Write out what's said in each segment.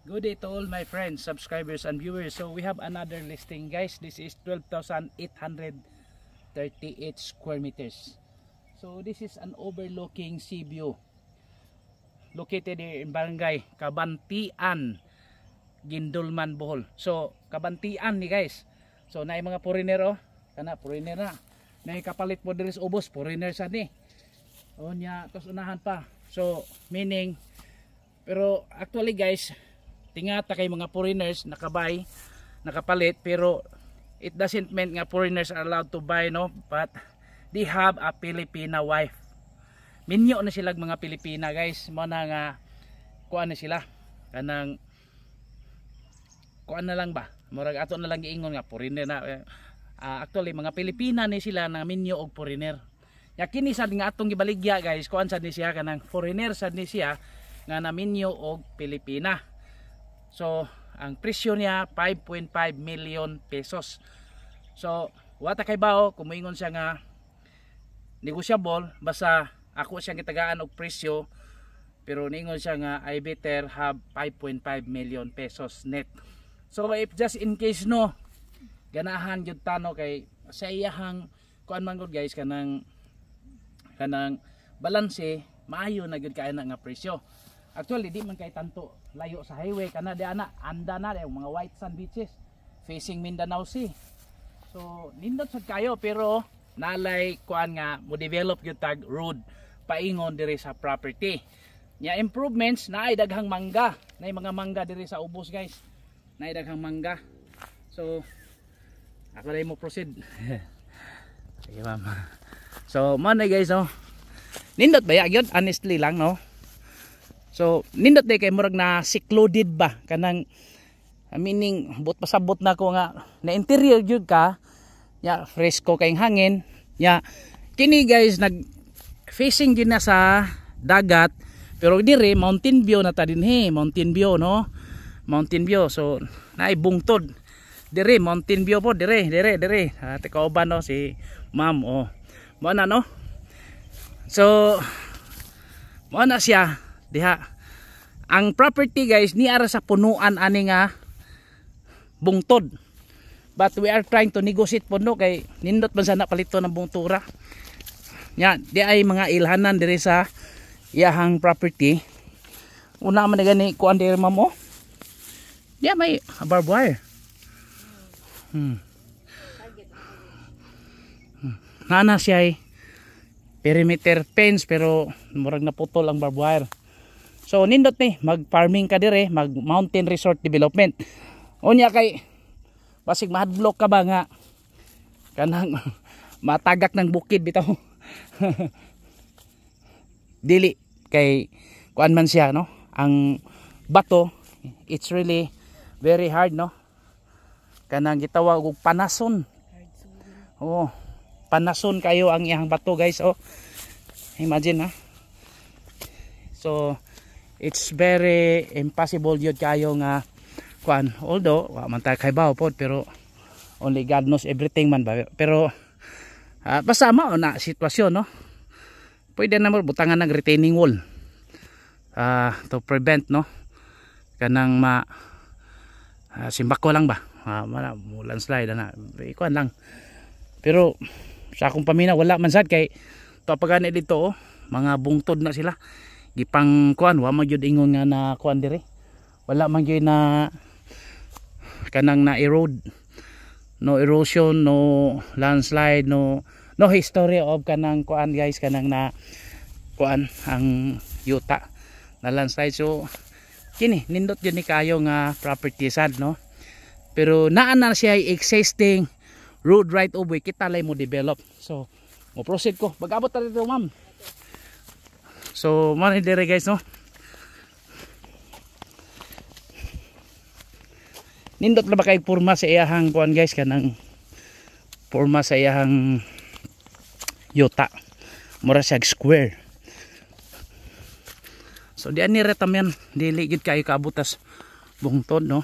Good day to all my friends, subscribers and viewers. So we have another listing guys. This is 12,838 square meters. So this is an overlooking sea view. Located in Barangay Kabantian, Gindulman, Bohol. So Kabantian ni guys. So naay mga foreigner oh. Kana foreigner na. May kapalit po diri sa ubos, foreigner sa ni. O nya tos unahan pa. So meaning pero actually guys, tingata kay mga foreigners nakabay, nakapalit, pero it doesn't mean nga foreigners are allowed to buy, no, but they have a Filipina wife. Minyo na sila mga Pilipina guys, mo na nga kuan na sila kanang kuan na lang ba, murag ato na lang giingon nga foreigner na actually mga Pilipina ni sila na minyo og foreigner. Ya kini sad nga atong gibaligya guys, kuan sad ni siya kanang foreigner sad ni siya nga naminyo og Pilipina. So, ang presyo niya 5.5 million pesos. So, wata kay bao kumingon siya nga negotiable, basta ako siyang gitagaan og presyo, pero ningon siya nga I better have 5.5 million pesos net. So, if just in case no, ganahan gyud tano kay sa iyahang kuan man gud guys kanang balanse, maayo na gyud kay na nga presyo. Actually di man kay tanto layo sa highway kana di ana anda na yung mga white sand beaches facing Mindanao Sea. So nindot sad kayo pero nalay kuan nga mo develop gyud tag road paingon diri sa property. Nya improvements naay daghang mangga, naay mga mangga diri sa ubos guys. Naay daghang mangga. So ako na mo proceed. Sige ma'am. So man guys no. Nindot ba ya gyud honestly lang no. So nindot day kay murag na secluded ba kanang meaning but pasabot na ko nga na interior jud ka ya fresco kay hangin ya kini guys nag facing din na sa dagat pero dire mountain view na ta dinhi, mountain view no, mountain view. So naay bungtod dire mountain view po dire ate kauban no si ma'am oh mo na no. So mo na siya diha. Ang property guys ni ara sa punuan ani nga bungtod. But we are trying to negotiate po no kay nindot man sana palito ng bungtura. Nya di ay mga ilhanan diri sa iyahang property. Una man gani kuan diri mamo. Di may barbed wire. Nana siya ay perimeter fence pero murag naputol ang barbed wire. So nindot ni mag farming ka dire, mag mountain resort development. Unya kay basig mahadlok ka ba nga kanang matagak ng bukid bitaw. Dili kay kuan man siya no. Ang bato it's really very hard no. Kanang gitawag og panason. Oh, panason kayo ang iyang bato guys oh. Imagine ha. So it's very impossible yun kayo nga kuan, although wa man tayo kay bawo pod pero only God knows everything man ba. Pero basta mao na sitwasyon no. Pwede na mo butangan ng retaining wall to prevent no kanang simbako lang ba landslide na ikuan lang. Pero sa akong pamina wala man sad kay to pagani dito oh, mga bungtod na sila gipang kuan wa magyud ingon nga na kuan dire wala man gyud na kanang na erode, no erosion, no landslide, no history of kanang kuan guys kanang na kuan ang yuta na landslide. So kini nindot gyud ni kayo nga property sad no pero naa na siya existing road right of way kita lay mo develop. So mo proceed ko mag-abot ta dito ma'am. So man dire guys no. Nindot na ba kay porma sa iyahang kuan guys kanang porma sa iyahang yuta. Mura siya square. So di ani retam yan dili gid kayo kaabutas bungtod no.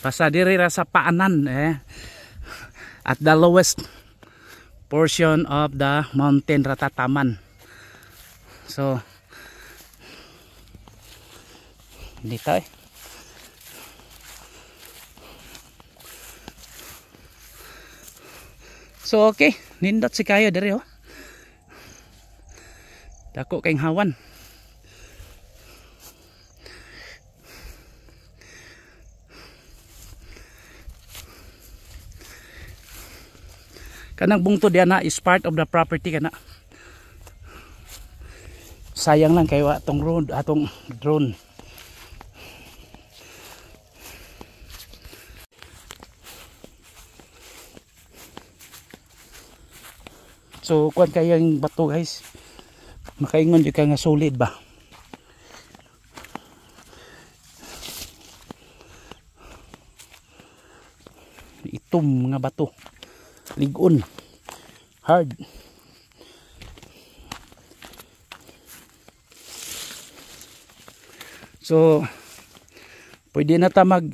Basta diri ra sa paanan at the lowest portion of the mountain Ratataman. So dito so okay, nindot si kayo diri oh. Dako kayong hawan. Kanang bungtod yan na is part of the property kana. Sayang lang kayo atong road, atong drone. So kuan kayo yung bato guys. Makaingon di ka nga solid ba. Itom nga bato. Ligon. Hard. So pwede na ta mag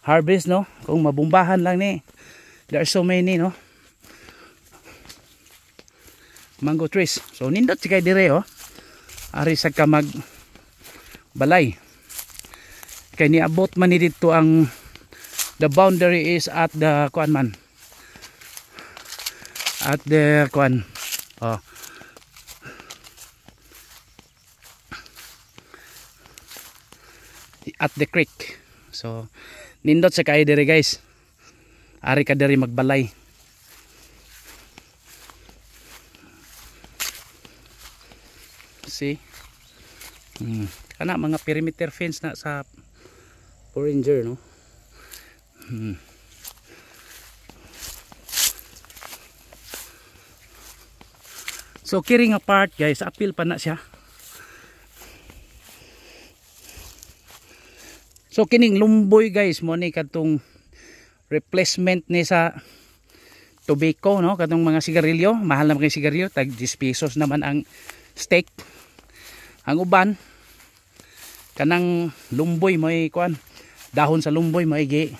harvest no kung mabumbahan lang ni. There are so many no mango trees. So nindot si kay dire oh. Ari sa ka mag balay. Kay niabot man ni dito ang the boundary is at the kuan man. At the kuan. Oh. At the creek. So nindot sa kay dire guys. Ari ka dire magbalay. See? Kana mga perimeter fence na sa forager no. So kiring apart guys, appeal pa na siya. So kining lumboy guys mo ni katong replacement ni sa tobacco no, katong mga sigarilyo, mahal na mga sigarilyo, tag 10 pesos naman ang steak. Ang uban kanang lumboy mo kuan, dahon sa lumboy mo gi.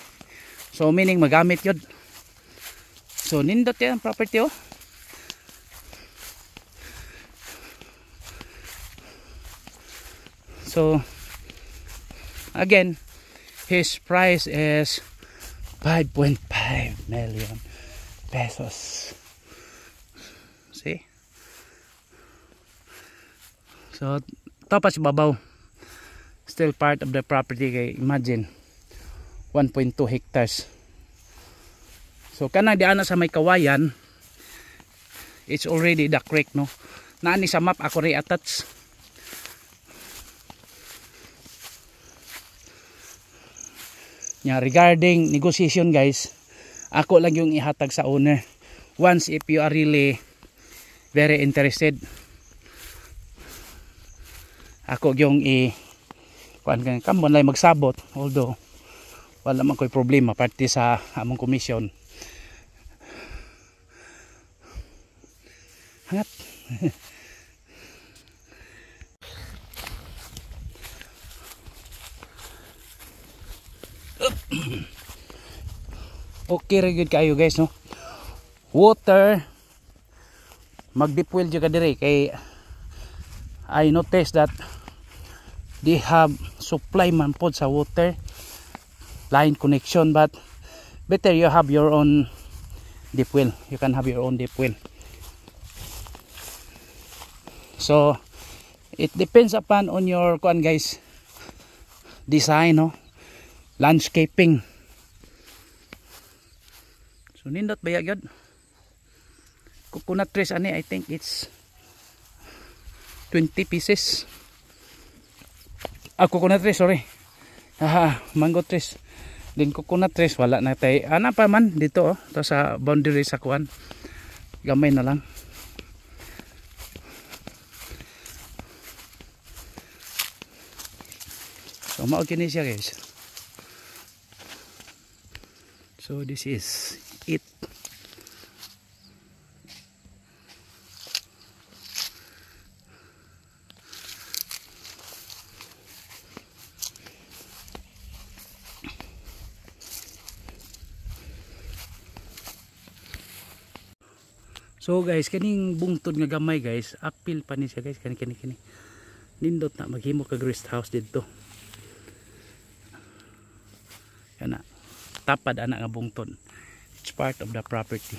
So meaning magamit yun. So nindot yan property oh. So again, his price is 5.5 million pesos. See? So tapos babaw still part of the property kay imagine 1.2 hectares. So kanang di ana sa may kawayan, it's already the creek no. Naani sa map ako ri attach. Regarding negotiation guys, ako lang yung ihatag sa owner. Once if you are really very interested, ako yung kuan kan kamon lay magsabot, although wala man koy problema parte sa among komisyon. Hangat. Okay ra gyud kayo guys no. Water mag-deep well jud ka dire kay I noticed that they have supply man pod sa water line connection, but better you have your own deep well. You can have your own deep well. So it depends upon on your kuan guys design no, landscaping. So nindot baya gyud. Coconut trees ani, I think it's 20 pieces. Coconut trees, sorry. Mango trees. Din coconut trees wala na tay. Ana pa man dito oh, to sa boundary sa kuan. Gamay na lang. So mao kini siya guys. So this is it. So guys, kaning bungtod nga gamay guys, apil pa ni siya guys, kani. Nindot na maghimo kag rest house didto. Kana. Tapad ana nga bungtod. It's part of the property.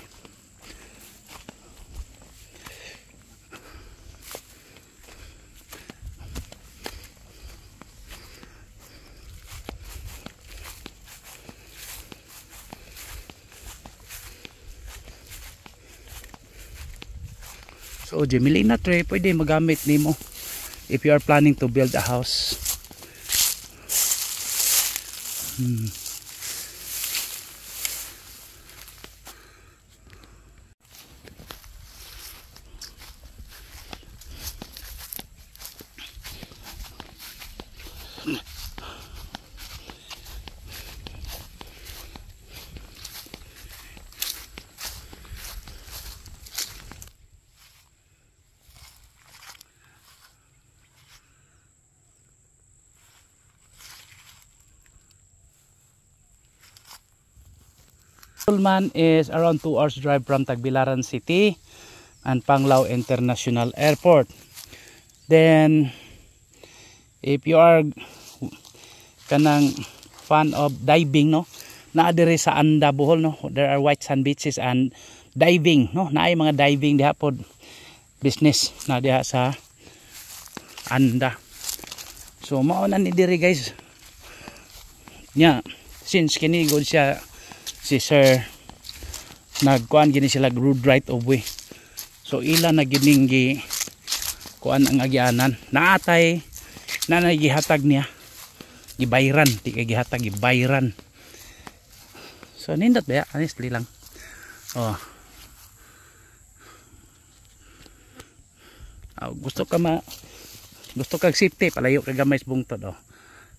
So Gemilina tray pwede magamit nimo if you are planning to build a house. Sulman is around 2 hours drive from Tagbilaran City and Panglao International Airport. Then if you are kanang fan of diving, no, naa diri sa Anda Bohol, no, there are white sand beaches and diving, no, naay mga diving diha pod business na diha sa Anda. So mao na ni diri guys nya, since kini good siya si sir nagkuan gini sila road right of way, so ila na gining kuan ang agyanan naatay na nagihatag niya gibayran, di kay gihatag gibayran. So nindot ba ya? Honestly lang. Gusto kag safety, palayo ka gamay sa bungtod.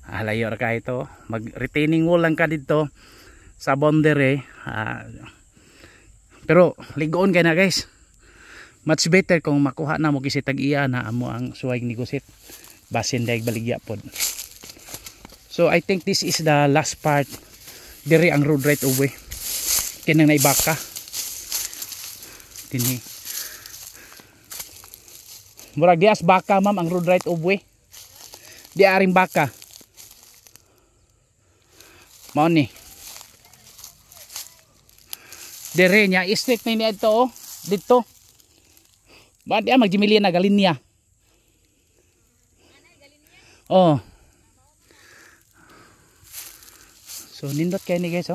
Layo ra ka ito, mag retaining wall lang ka dito sa boundary. Pero ligoon kay na guys, much better kung makuha na mo kisitag iya na amo ang suway ni gusit basin daig baligya pod. So I think this is the last part diri ang road right of way kinang naibaka dinhi. Murag dias baka ma'am ang road right of way, di aring baka mao ni dire nya street na niya ito dito ba di magjimili na galinya. So nindot kay ni guys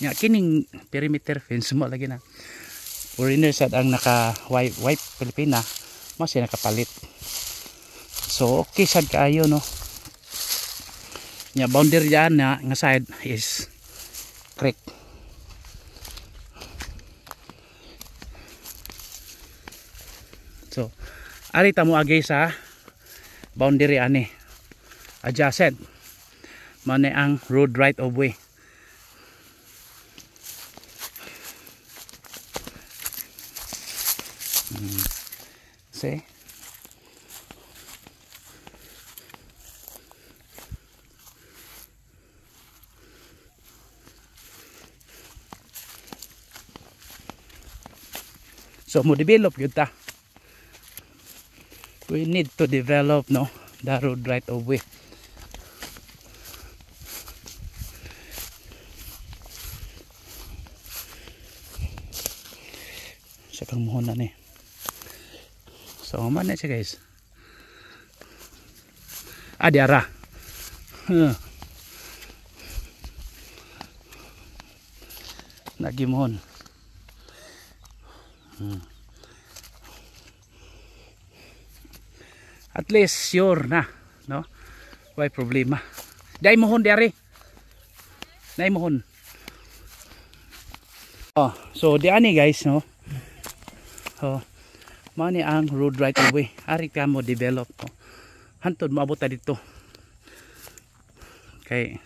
nya kining perimeter fence mo lagi na foreigner sad ang naka white Pilipina mo siya nakapalit. So okay sad kaayo, no, nya boundary dyan na nga side is creek. So arita mo agay sa boundary ani adjacent man ang road right of way. See, so mo develop yun ta. We need to develop, no, the road right of way. Sa kang muhon na ni. So man na siya guys. Diara. Nagimon. At least sure na, no? Why problema? Dai mohon diari. Dai mohon. So di ani guys, no. Mani ang road right of way. Ari ka mo develop, no? Hantod maabot ta dito. Okay.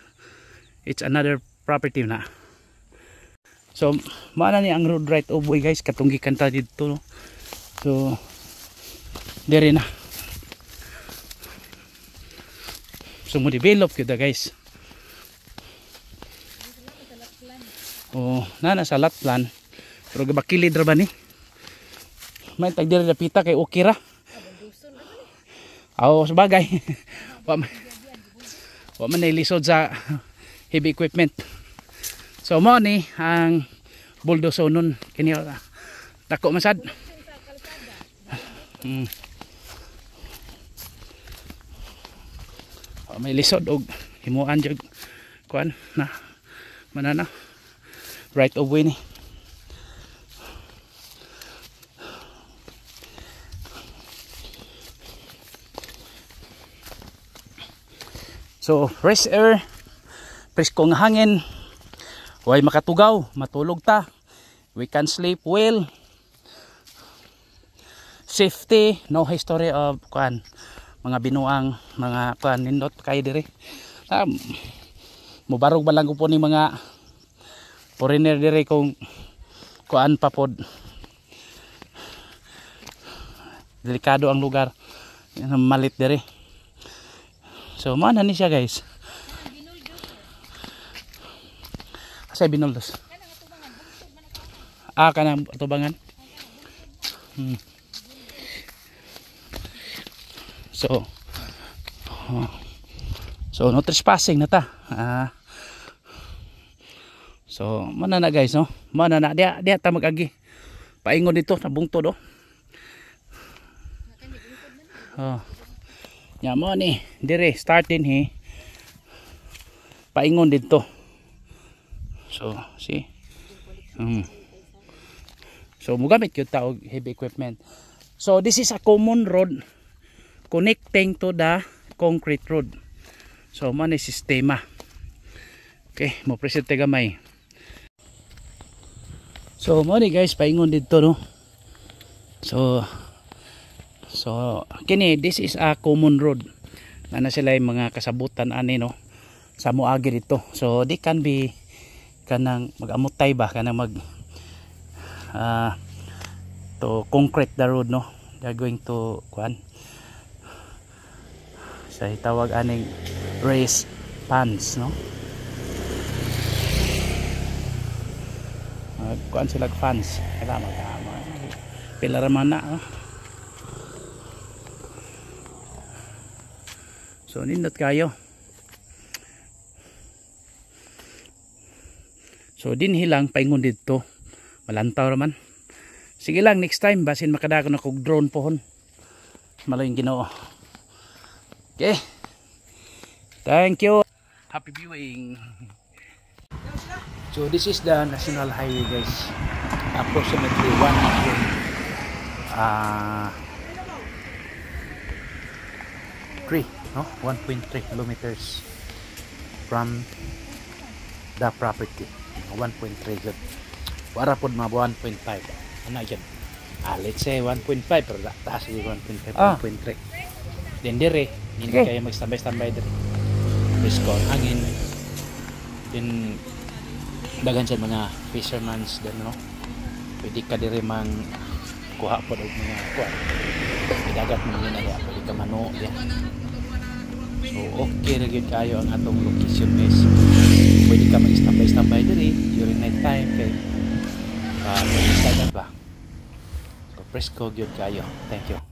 It's another property na. So mana ni ang road right of way guys, katunggikan ta dito, no? So dire na. So mo develop kita guys. Oh, na sa latlan. Pero gabakilid ra ba ni? May tag diri dapita kay okay ra. Aw, sabagay. Wa man nailisod sa heavy equipment. So mo ni ang bulldozer nun kini dako masad. May lisod og himuan jud kuan na manana right of way ni. So fresh air, preskong hangin, way makatugaw, matulog ta, we can sleep well, safety, no history of kuan mga binuang mga kuan nindot kay dire. Mubarog ba lang ko po ni mga foreigner dire kung kuan pa pod delikado ang lugar, malit dire. So mana ni siya guys. Asa binuldos? Kanang tubangan. So no trespassing na ta. So mana na guys no? Mana na dia ta magagi. Paingon dito sa bungtod oh. Nya mo ni dire start din he. Paingon dito. So see. So mugamit gyud ta og heavy equipment. So this is a common road connecting to the concrete road. So man ni sistema. Okay, mo presente gamay. So mo ni guys paingon dito no. So kini this is a common road. Na sila yung mga kasabutan ani no sa moagi dito. So they can be kanang mag-amutay ba kanang mag to concrete the road no. They are going to kuan sa tawag aning race pans no. Kuan sila fans kaya pila ra man na no? So nindot kayo. So din hilang paingon dito. Malantaw raman. Sige lang next time basin makadako na kog drone pohon. Malaking Ginoo. Okay. Thank you. Happy viewing. So this is the national highway guys. Approximately 1.3 kilometers from the property. 1.3 good. Para pod mga 1.5. Ano yan? Let's say 1.5 pero taas yung 1.5, 1.3. Then dire, hindi kayo mag-standby dire. Risk on hangin. Then dagan sa mga fishermans din no. Pwede ka dire mang kuha pod og mga kuha. Dagat mo na ya, pwede ka mano ya. So okay ra gyud kayo ang atong location guys. Pwede ka mag-standby dire during night time kay ba. So presko gyud kayo. Thank you.